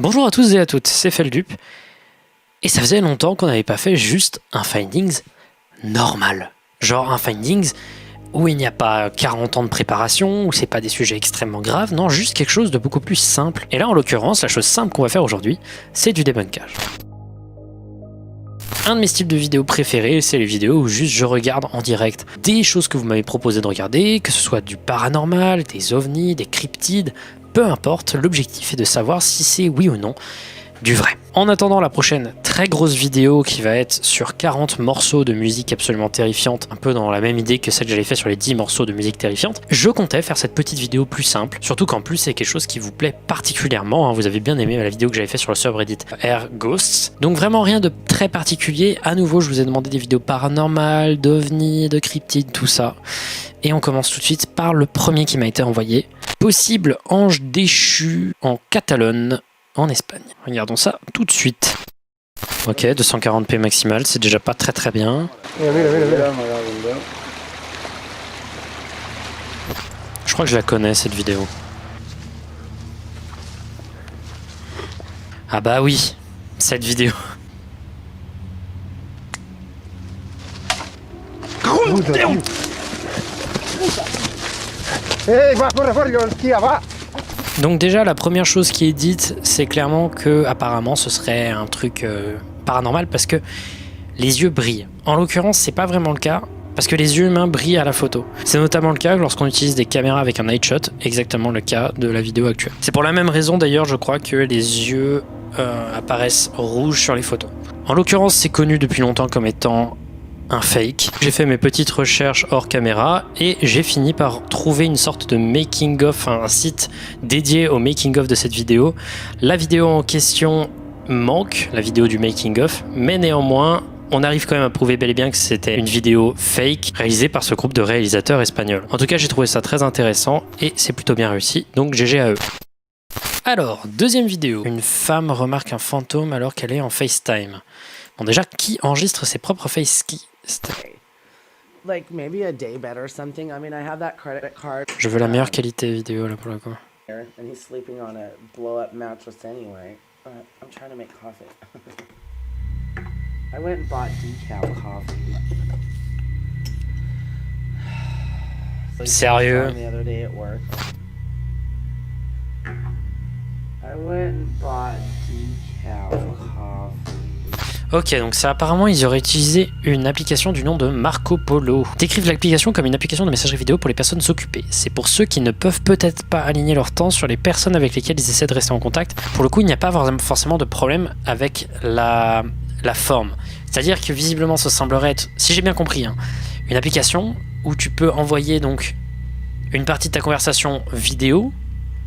Bonjour à tous et à toutes, c'est Feldup, et ça faisait longtemps qu'on n'avait pas fait juste un Findings normal. Genre un Findings où il n'y a pas 40 ans de préparation, où c'est pas des sujets extrêmement graves, non, juste quelque chose de beaucoup plus simple. Et là, en l'occurrence, la chose simple qu'on va faire aujourd'hui, c'est du débunkage. Un de mes styles de vidéos préférés, c'est les vidéos où juste je regarde en direct des choses que vous m'avez proposé de regarder, que ce soit du paranormal, des ovnis, des cryptides, peu importe, l'objectif est de savoir si c'est oui ou non du vrai. En attendant la prochaine très grosse vidéo qui va être sur 40 morceaux de musique absolument terrifiante, un peu dans la même idée que celle que j'avais fait sur les 10 morceaux de musique terrifiante, je comptais faire cette petite vidéo plus simple, surtout qu'en plus c'est quelque chose qui vous plaît particulièrement, hein. Vous avez bien aimé la vidéo que j'avais fait sur le subreddit Air Ghosts, donc vraiment rien de très particulier. À nouveau, je vous ai demandé des vidéos paranormales, d'ovnis, de cryptides, tout ça. Et on commence tout de suite par le premier qui m'a été envoyé. Possible ange déchu en Catalogne, en Espagne. Regardons ça tout de suite. Ok, 240p maximal, c'est déjà pas très bien. Je crois que je la connais cette vidéo. Ah bah oui, cette vidéo. Donc déjà la première chose qui est dite, c'est clairement que apparemment ce serait un truc paranormal parce que les yeux brillent. En l'occurrence, c'est pas vraiment le cas parce que les yeux humains brillent à la photo. C'est notamment le cas lorsqu'on utilise des caméras avec un night shot, exactement le cas de la vidéo actuelle. C'est pour la même raison d'ailleurs, je crois que les yeux apparaissent rouges sur les photos. En l'occurrence, c'est connu depuis longtemps comme étant un fake. J'ai fait mes petites recherches hors caméra et j'ai fini par trouver une sorte de making of, un site dédié au making of de cette vidéo. La vidéo en question manque, la vidéo du making of, mais néanmoins on arrive quand même à prouver bel et bien que c'était une vidéo fake réalisée par ce groupe de réalisateurs espagnols. En tout cas, j'ai trouvé ça très intéressant et c'est plutôt bien réussi, donc GG à eux. Alors, deuxième vidéo. Une femme remarque un fantôme alors qu'elle est en FaceTime. Bon, déjà, qui enregistre ses propres FaceTime? Like maybe a day bed or something. I mean, I have that credit card. Je veux la meilleure qualité vidéo là pour le coup. And he's sleeping on a blow-up mattress anyway. I'm trying to make coffee. I went and bought decaf coffee. Sérieux? The other day at work. I went and bought decaf coffee. Ok, donc ça apparemment ils auraient utilisé une application du nom de Marco Polo. Décrivent l'application comme une application de messagerie vidéo pour les personnes occupées. C'est pour ceux qui ne peuvent peut-être pas aligner leur temps sur les personnes avec lesquelles ils essaient de rester en contact. Pour le coup, il n'y a pas forcément de problème avec la forme. C'est-à-dire que visiblement ça semblerait être, si j'ai bien compris, hein, une application où tu peux envoyer donc une partie de ta conversation vidéo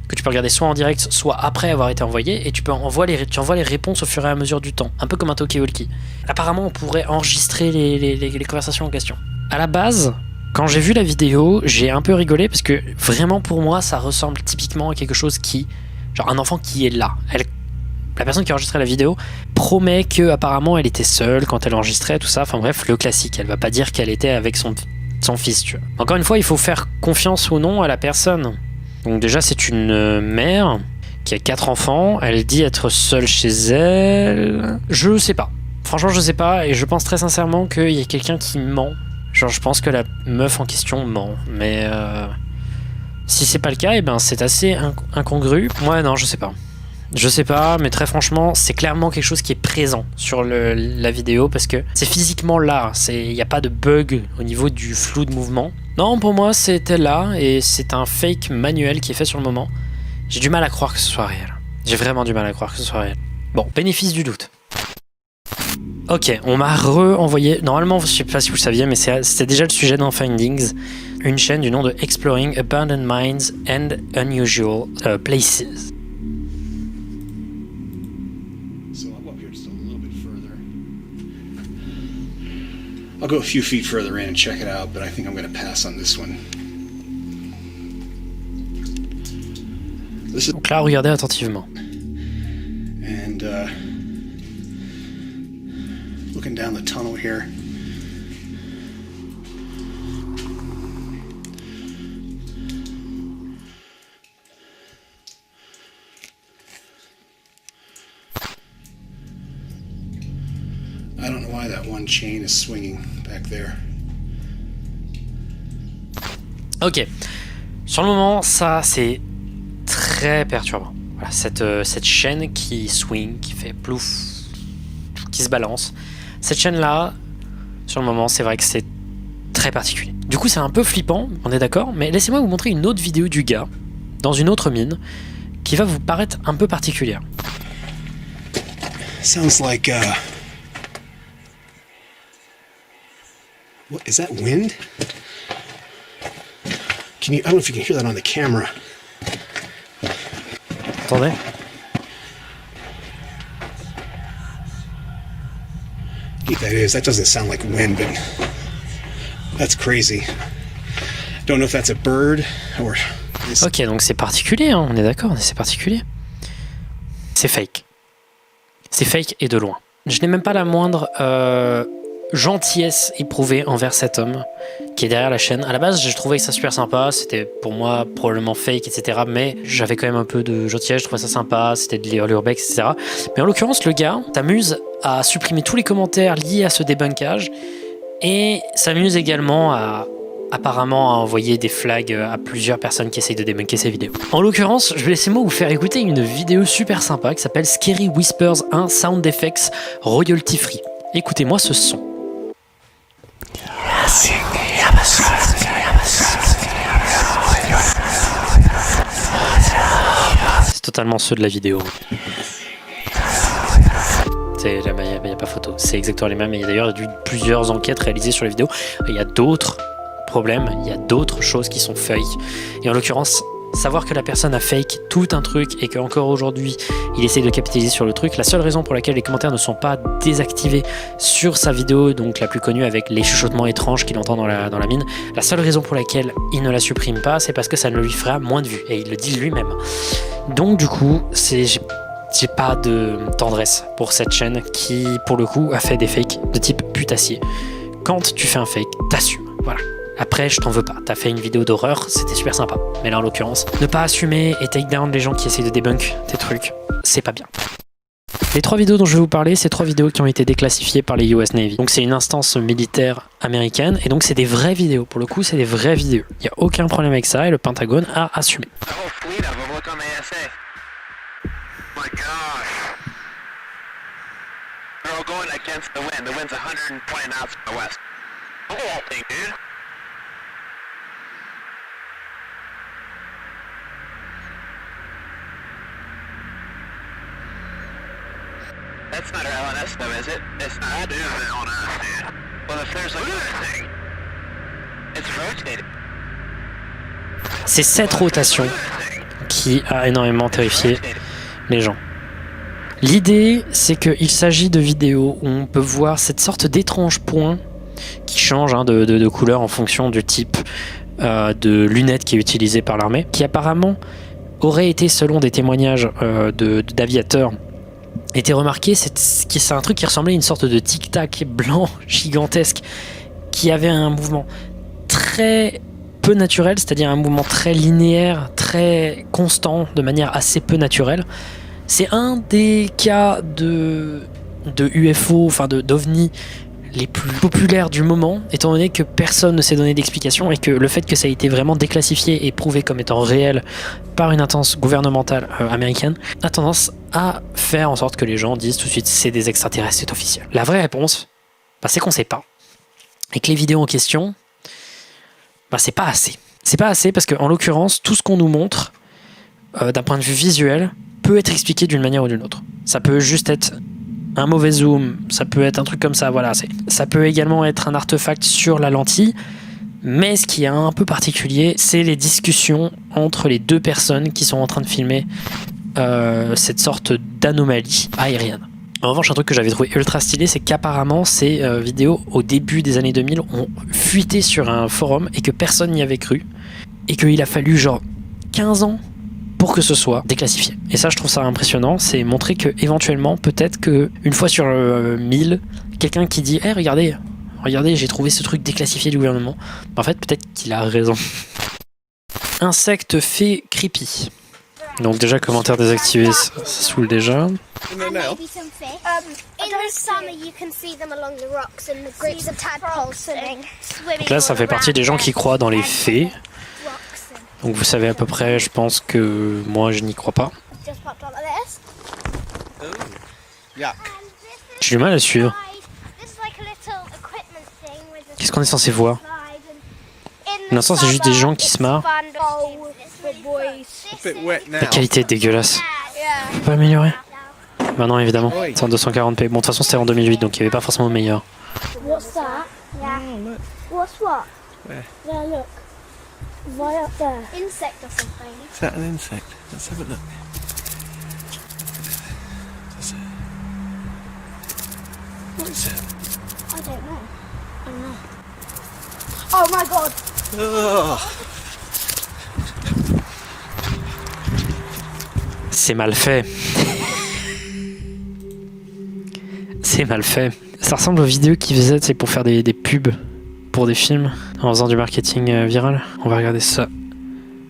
que tu peux regarder soit en direct, soit après avoir été envoyé, et tu envoies les réponses au fur et à mesure du temps, un peu comme un talkie-walkie. Apparemment, on pourrait enregistrer les conversations en question. À la base, quand j'ai vu la vidéo, j'ai un peu rigolé, parce que vraiment pour moi, ça ressemble typiquement à quelque chose qui... Genre un enfant qui est là. La personne qui a enregistré la vidéo promet que apparemment elle était seule quand elle enregistrait, tout ça, enfin bref, le classique. Elle va pas dire qu'elle était avec son fils, tu vois. Encore une fois, il faut faire confiance ou non à la personne. Donc déjà, c'est une mère qui a 4 enfants. Elle dit être seule chez elle. Je sais pas. Franchement, je sais pas. Et je pense très sincèrement qu'il y a quelqu'un qui ment. Genre, je pense que la meuf en question ment. Mais si c'est pas le cas, eh ben, c'est assez incongru. Ouais, non, je sais pas. Je sais pas, mais très franchement, c'est clairement quelque chose qui est présent sur la vidéo parce que c'est physiquement là. Il n'y a pas de bug au niveau du flou de mouvement. Non, pour moi, c'était là et c'est un fake manuel qui est fait sur le moment. J'ai du mal à croire que ce soit réel. J'ai vraiment du mal à croire que ce soit réel. Bon, bénéfice du doute. Ok, on m'a re-envoyé... Normalement, je sais pas si vous le saviez, mais c'était déjà le sujet dans Findings. Une chaîne du nom de Exploring Abandoned Mines and Unusual Places. I'll go a few feet further in and check it out, but I think I'm going to pass on this one. Donc là, regardez attentivement. And looking down the tunnel here. I don't know why that one chain is swinging back there. Ok. Sur le moment, ça c'est très perturbant. Voilà, cette chaîne qui swing, qui fait plouf, qui se balance. Cette chaîne-là, sur le moment, c'est vrai que c'est très particulier. Du coup, c'est un peu flippant, on est d'accord, mais laissez-moi vous montrer une autre vidéo du gars, dans une autre mine, qui va vous paraître un peu particulière. Sounds like, what, is that wind? I don't know if you can hear that on the camera. Attendez. That doesn't sound like wind, but that's crazy. Don't know if that's a bird or... Ok, donc c'est particulier, hein, on est d'accord, c'est particulier. C'est fake. C'est fake et de loin. Je n'ai même pas la moindre gentillesse éprouvée envers cet homme qui est derrière la chaîne. À la base, je trouvais ça super sympa, c'était pour moi probablement fake, etc. Mais j'avais quand même un peu de gentillesse, je trouvais ça sympa, c'était de l'urbex, etc. Mais en l'occurrence, le gars s'amuse à supprimer tous les commentaires liés à ce débunkage et s'amuse également à apparemment à envoyer des flags à plusieurs personnes qui essayent de débunker ces vidéos. En l'occurrence, je vais laisser moi vous faire écouter une vidéo super sympa qui s'appelle Scary Whispers 1 Sound Effects Royalty Free. Écoutez-moi ce son. C'est totalement ceux de la vidéo. Il n'y a pas photo. C'est exactement les mêmes. Il y a d'ailleurs eu plusieurs enquêtes réalisées sur la vidéo. Il y a d'autres problèmes, il y a d'autres choses qui sont fake. Et en l'occurrence, savoir que la personne a fake tout un truc et qu'encore aujourd'hui, il essaye de capitaliser sur le truc. La seule raison pour laquelle les commentaires ne sont pas désactivés sur sa vidéo, donc la plus connue avec les chuchotements étranges qu'il entend dans la mine, la seule raison pour laquelle il ne la supprime pas, c'est parce que ça ne lui fera moins de vues. Et il le dit lui-même. Donc du coup, j'ai pas de tendresse pour cette chaîne qui, pour le coup, a fait des fakes de type putassier. Quand tu fais un fake, t'assumes. Voilà. Après, je t'en veux pas. T'as fait une vidéo d'horreur, c'était super sympa. Mais là, en l'occurrence, ne pas assumer et take down les gens qui essayent de débunk tes trucs, c'est pas bien. Les 3 vidéos dont je vais vous parler, c'est 3 vidéos qui ont été déclassifiées par les US Navy. Donc c'est une instance militaire américaine et donc c'est des vraies vidéos. Pour le coup, c'est des vraies vidéos. Il n'y a aucun problème avec ça et le Pentagone a assumé. That's not our LNS though, is it? It's not. That is the LNS, dude. Well, if there's like a thing, it's rotating. C'est cette rotation qui a énormément terrifié les gens. L'idée, c'est qu'il s'agit de vidéos où on peut voir cette sorte d'étrange point qui change de couleur en fonction du type de lunettes qui est utilisé par l'armée, qui apparemment aurait été, selon des témoignages d'aviateurs, été remarqué, c'est un truc qui ressemblait à une sorte de tic-tac blanc gigantesque qui avait un mouvement très peu naturel, c'est-à-dire un mouvement très linéaire, très constant, de manière assez peu naturelle. C'est un des cas de UFO, enfin d'OVNI les plus populaires du moment, étant donné que personne ne s'est donné d'explication et que le fait que ça a été vraiment déclassifié et prouvé comme étant réel par une instance gouvernementale américaine a tendance à faire en sorte que les gens disent tout de suite c'est des extraterrestres, c'est officiel. La vraie réponse, c'est qu'on sait pas. Et que les vidéos en question, c'est pas assez. C'est pas assez parce qu'en l'occurrence, tout ce qu'on nous montre d'un point de vue visuel peut être expliqué d'une manière ou d'une autre. Ça peut juste être un mauvais zoom, ça peut être un truc comme ça, voilà. Ça peut également être un artefact sur la lentille, mais ce qui est un peu particulier, c'est les discussions entre les deux personnes qui sont en train de filmer cette sorte d'anomalie aérienne. En revanche, un truc que j'avais trouvé ultra stylé, c'est qu'apparemment ces vidéos, au début des années 2000, ont fuité sur un forum et que personne n'y avait cru, et qu'il a fallu genre 15 ans pour que ce soit déclassifié. Et ça, je trouve ça impressionnant, c'est montrer que éventuellement, peut-être qu'une fois sur 1000, quelqu'un qui dit hey, regardez, j'ai trouvé ce truc déclassifié du gouvernement. En fait, peut-être qu'il a raison. Insecte fait creepy. Donc déjà, commentaire désactivé, ça saoule déjà. And maybe some fish. In the summer, you can see them along the rocks and the groups of tadpoles swimming. Donc là, ça fait partie des gens qui croient dans les fées. Donc vous savez à peu près, je pense que moi, je n'y crois pas. Just popped up like this. Yuck. J'ai du mal à suivre. This is like a little equipment thing with a Qu'est-ce qu'on est censé voir? slide and in Pour l'instant, c'est juste des gens qui se marrent. a bit wet now. La qualité est dégueulasse. On peut améliorer? Bah non, évidemment. C'est en 240p. Bon, de toute façon, c'était en 2008, donc il n'y avait pas forcément le meilleur. What's that? Yeah. What's what? Where? There, look. Right up there. Insect or something. Is that an insect? Let's have a look. What is it? I don't know. I don't know. Oh my god! Oh. C'est mal fait. C'est mal fait. Ça ressemble aux vidéos qu'ils faisaient, c'est pour faire des pubs pour des films en faisant du marketing viral. On va regarder ça.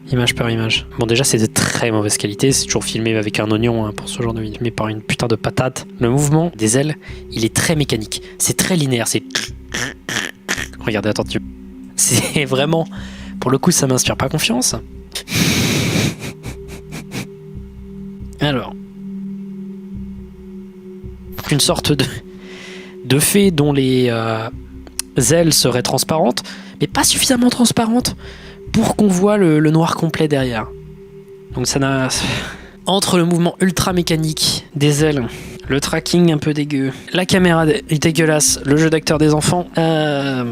Image par image. Bon, déjà, c'est de très mauvaise qualité. C'est toujours filmé avec un oignon pour ce genre de vidéo, mais par une putain de patate. Le mouvement des ailes, il est très mécanique. C'est très linéaire. C'est. Regardez attentivement. C'est vraiment. Pour le coup, ça m'inspire pas confiance. Alors. Une sorte de fée dont les ailes seraient transparentes, mais pas suffisamment transparentes pour qu'on voit le noir complet derrière. Donc ça n'a... Entre le mouvement ultra mécanique des ailes, le tracking un peu dégueu, la caméra est dégueulasse, le jeu d'acteur des enfants, bah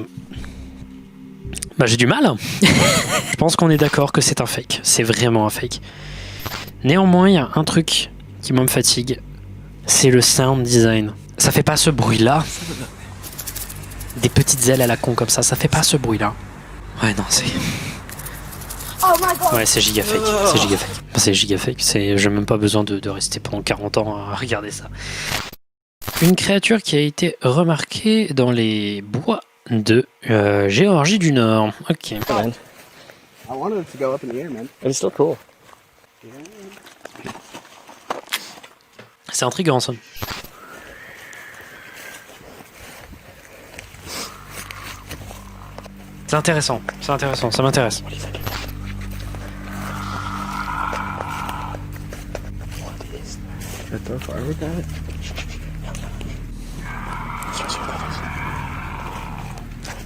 j'ai du mal. Je pense qu'on est d'accord que c'est un fake. C'est vraiment un fake. Néanmoins, il y a un truc qui me fatigue. C'est le sound design. Ça fait pas ce bruit-là. Des petites ailes à la con comme ça fait pas ce bruit-là. Ouais, non, c'est... Oh my god! Ouais, c'est giga fake. C'est giga fake. C'est giga fake. J'ai même pas besoin de rester pendant 40 ans à regarder ça. Une créature qui a été remarquée dans les bois de Géorgie du Nord. Ok. I wanted it to go up in the air, man. It's still cool. C'est intriguant ça. C'est intéressant, ça m'intéresse.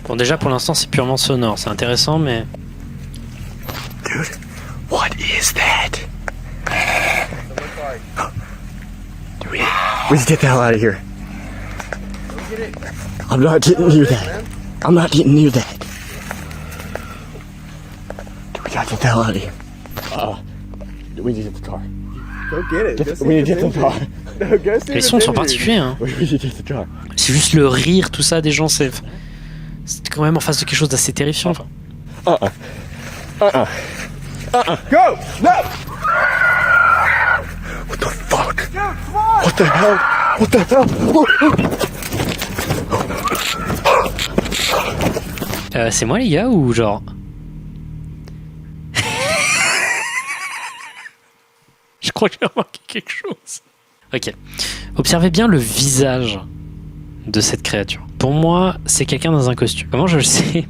Bon, déjà pour l'instant c'est purement sonore, c'est intéressant mais... Dude, what is that? We should get the hell out of here. I'm not getting near that. I'm not getting near that. We gotta get the hell out of here. We need to get the car. Go get it. We need to get the car. No, go see Les the sons sont vineyard. particuliers hein. We need to get the car. C'est juste le rire, tout ça des gens, c'est quand même en face de quelque chose d'assez terrifiant. Enfin. Go! No! What the fuck? What the hell? What the hell? C'est moi les gars ou genre... Je crois que j'ai remarqué quelque chose. Ok. Observez bien le visage de cette créature. Pour moi, c'est quelqu'un dans un costume. Comment je le sais?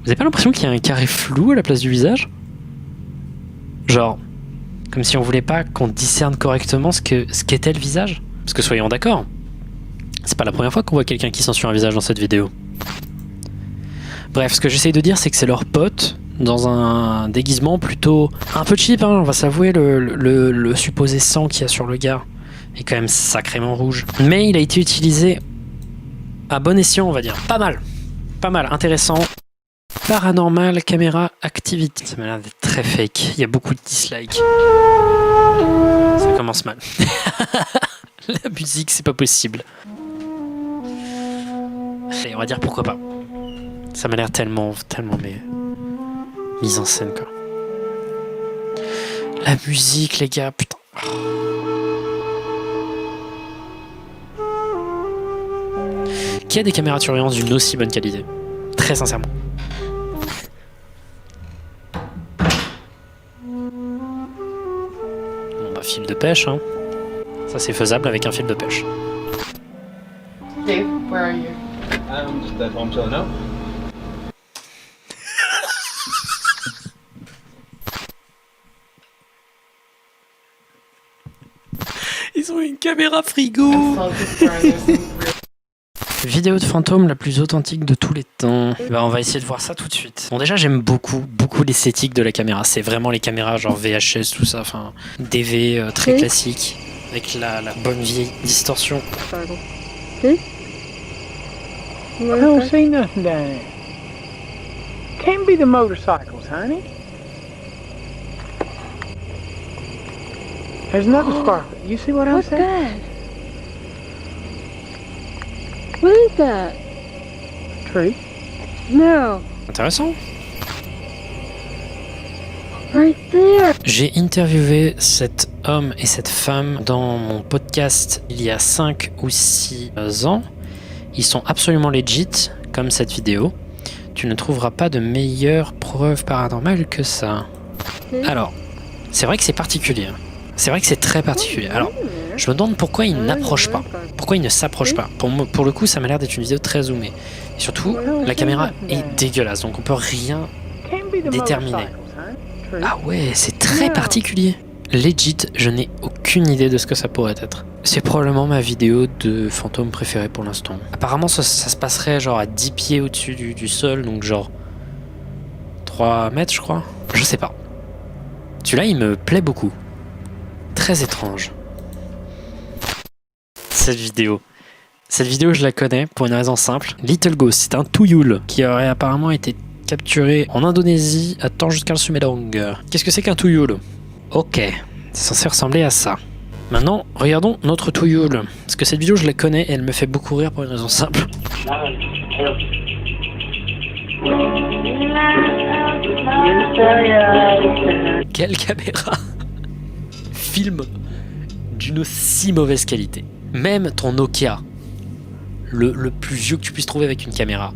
Vous avez pas l'impression qu'il y a un carré flou à la place du visage? Genre, comme si on voulait pas qu'on discerne correctement ce qu'était le visage? Parce que soyons d'accord, c'est pas la première fois qu'on voit quelqu'un qui censure un visage dans cette vidéo. Bref, ce que j'essaye de dire, c'est que c'est leur pote dans un déguisement plutôt un peu cheap, hein, on va s'avouer, le supposé sang qu'il y a sur le gars est quand même sacrément rouge. Mais il a été utilisé à bon escient, on va dire. Pas mal, intéressant. Paranormal Camera Activity. Ça m'a l'air d'être très fake, il y a beaucoup de dislikes. Ça commence mal. La musique, c'est pas possible. Allez, on va dire pourquoi pas. Ça m'a l'air tellement mais... mise en scène quoi. La musique les gars, putain. Qui a des caméras de surveillance d'une aussi bonne qualité? Très sincèrement. Bah, fil de pêche, hein. Ça, c'est faisable avec un fil de pêche. Dave, where are you? I'm just at home chilling out. Ils ont une caméra frigo. Focus where there's some real Vidéo de fantôme la plus authentique de tous les temps. Bah, on va essayer de voir ça tout de suite. Bon, déjà, j'aime beaucoup l'esthétique de la caméra. C'est vraiment les caméras genre VHS, tout ça. Enfin, DV très classique. Avec la bonne vieille distorsion. I don't see nothing down there. Can't be the motorcycles, honey. There's nothing sparkling. You see what I'm saying? What is that? Tree. No, Intéressant. right there. J'ai interviewé cet homme et cette femme dans mon podcast il y a 5 ou 6 ans. Ils sont absolument legit, comme cette vidéo. Tu ne trouveras pas de meilleure preuve paranormale que ça. Alors, c'est vrai que c'est particulier. C'est vrai que c'est très particulier. Alors, je me demande pourquoi ils n'approchent pas. Pourquoi ils ne s'approchent pas. Pour le coup, ça m'a l'air d'être une vidéo très zoomée. Et surtout, la caméra est dégueulasse, donc on peut rien Can't be the déterminé. motorcycles, honey. Tree. Ah ouais, c'est très particulier. Legit, je n'ai aucune idée de ce que ça pourrait être. C'est probablement ma vidéo de fantôme préférée pour l'instant. Apparemment, ça se passerait genre à 10 pieds au-dessus du sol, donc genre 3 mètres, je crois. Je sais pas. Celui-là, il me plaît beaucoup. Très étrange. Cette vidéo, je la connais pour une raison simple. Little Ghost, c'est un tuyul qui aurait apparemment été capturé en Indonésie à Tanjung Sumedang. Qu'est-ce que c'est qu'un tuyul? Ok, c'est censé ressembler à ça. Maintenant, regardons notre tuyul. Parce que cette vidéo, je la connais et elle me fait beaucoup rire pour une raison simple. Quelle caméra filme d'une si mauvaise qualité. Même ton Nokia, le plus vieux que tu puisses trouver avec une caméra,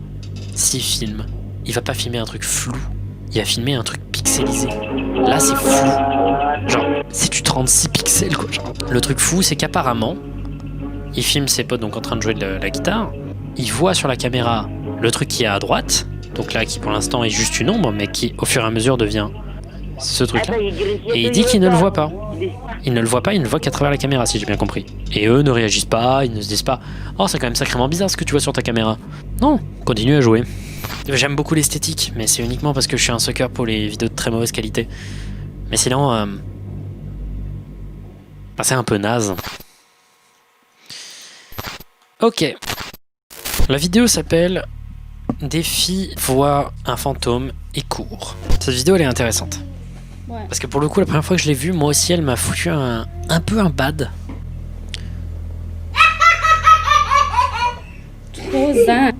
s'il filme, il va pas filmer un truc flou, il va filmer un truc pixelisé. Là, c'est flou. Genre, c'est du 36 pixels, quoi. Genre, le truc fou, c'est qu'apparemment, il filme ses potes donc en train de jouer de la guitare, il voit sur la caméra le truc qui est à droite, donc là, qui pour l'instant est juste une ombre, mais qui au fur et à mesure devient ce truc-là. Et il dit qu'il ne le voit pas. Il ne le voit pas, il ne le voit qu'à travers la caméra, si j'ai bien compris. Et eux ne réagissent pas, ils ne se disent pas « Oh, c'est quand même sacrément bizarre ce que tu vois sur ta caméra. » Non, continue à jouer. J'aime beaucoup l'esthétique, mais c'est uniquement parce que je suis un sucker pour les vidéos de très mauvaise qualité. Mais sinon, c'est un peu naze. Ok. La vidéo s'appelle « Des filles voient un fantôme et courent ». Cette vidéo, elle est intéressante. Ouais. Parce que pour le coup, la première fois que je l'ai vue, moi aussi, elle m'a foutu un peu un bad.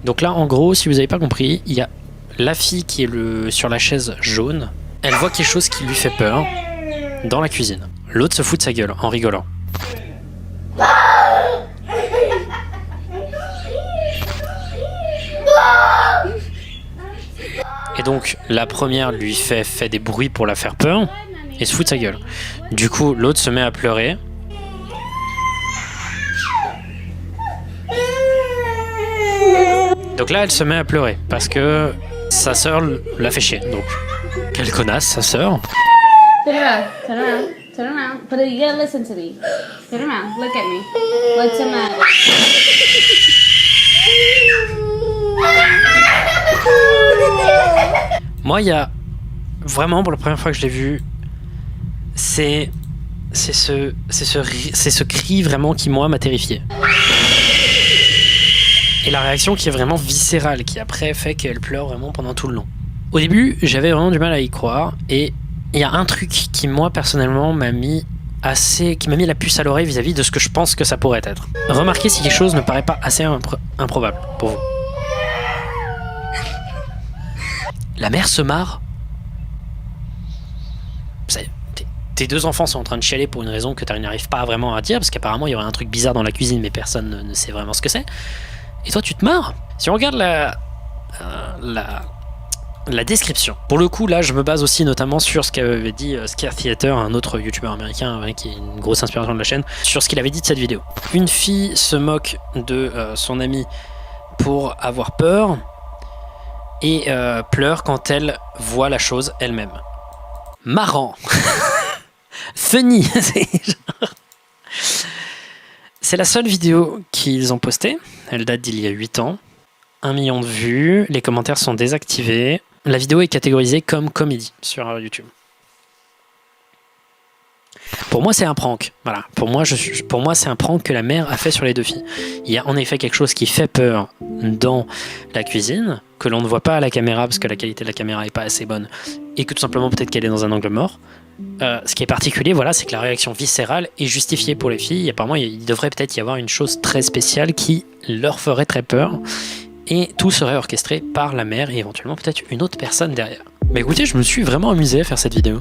Donc là, en gros, si vous n'avez pas compris, il y a la fille qui est sur la chaise jaune. Elle voit quelque chose qui lui fait peur dans la cuisine. L'autre se fout de sa gueule en rigolant. Et donc, la première lui fait des bruits pour la faire peur et se fout de sa gueule. Du coup, l'autre se met à pleurer. Donc là, elle se met à pleurer parce que sa sœur l'a fait chier. Donc, quelle connasse, sa sœur. Turn around, turn around, turn around. But you gotta listen to me. Turn around, look at me. What's the matter? Moi, il y a vraiment, pour la première fois que je l'ai vu, c'est ce cri vraiment qui, moi, m'a terrifié. Et la réaction qui est vraiment viscérale, qui après fait qu'elle pleure vraiment pendant tout le long. Au début, j'avais vraiment du mal à y croire, et il y a un truc qui, moi, personnellement, qui m'a mis la puce à l'oreille vis-à-vis de ce que je pense que ça pourrait être. Remarquez si quelque chose ne paraît pas assez improbable pour vous. La mère se marre. Tes deux enfants sont en train de chialer pour une raison que tu n'arrives pas vraiment à dire, parce qu'apparemment il y aurait un truc bizarre dans la cuisine, mais personne ne sait vraiment ce que c'est. Et toi tu te marres. Si on regarde la description. Pour le coup, là, je me base aussi notamment sur ce qu'avait dit Scare Theater, un autre youtubeur américain qui est une grosse inspiration de la chaîne, sur ce qu'il avait dit de cette vidéo. Une fille se moque de son ami pour avoir peur et pleure quand elle voit la chose elle-même. Marrant. Funny. C'est la seule vidéo qu'ils ont postée. Elle date d'il y a 8 ans. 1 million de vues. Les commentaires sont désactivés. La vidéo est catégorisée comme comédie sur YouTube. Pour moi, c'est un prank. Voilà. Pour moi, c'est un prank que la mère a fait sur les 2 filles. Il y a en effet quelque chose qui fait peur dans la cuisine, que l'on ne voit pas à la caméra parce que la qualité de la caméra n'est pas assez bonne et que tout simplement peut-être qu'elle est dans un angle mort. Ce qui est particulier, voilà, c'est que la réaction viscérale est justifiée pour les filles. Apparemment, il devrait peut-être y avoir une chose très spéciale qui leur ferait très peur. Et tout serait orchestré par la mère et éventuellement peut-être une autre personne derrière. Mais écoutez, je me suis vraiment amusé à faire cette vidéo.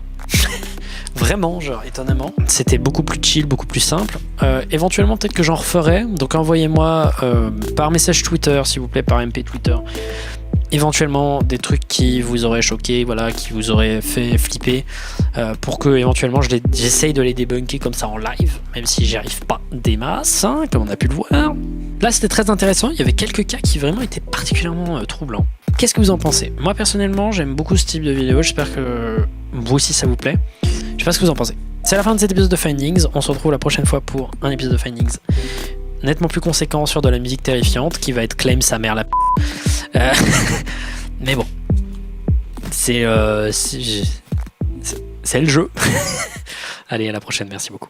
Vraiment, genre, étonnamment. C'était beaucoup plus chill, beaucoup plus simple. Éventuellement, peut-être que j'en referai. Donc envoyez-moi par message Twitter, s'il vous plaît, par MP Twitter. Éventuellement, des trucs qui vous auraient choqué, voilà, qui vous auraient fait flipper, pour que éventuellement j'essaye de les débunker comme ça en live, même si j'y arrive pas des masses, hein, comme on a pu le voir. Là, c'était très intéressant. Il y avait quelques cas qui vraiment étaient particulièrement troublants. Qu'est-ce que vous en pensez? Moi, personnellement, j'aime beaucoup ce type de vidéo. J'espère que vous aussi, ça vous plaît. Je sais pas ce que vous en pensez. C'est la fin de cet épisode de Findings. On se retrouve la prochaine fois pour un épisode de Findings nettement plus conséquent sur de la musique terrifiante qui va être Claim sa mère la p. Mais bon, c'est le jeu. Allez, à la prochaine. Merci beaucoup.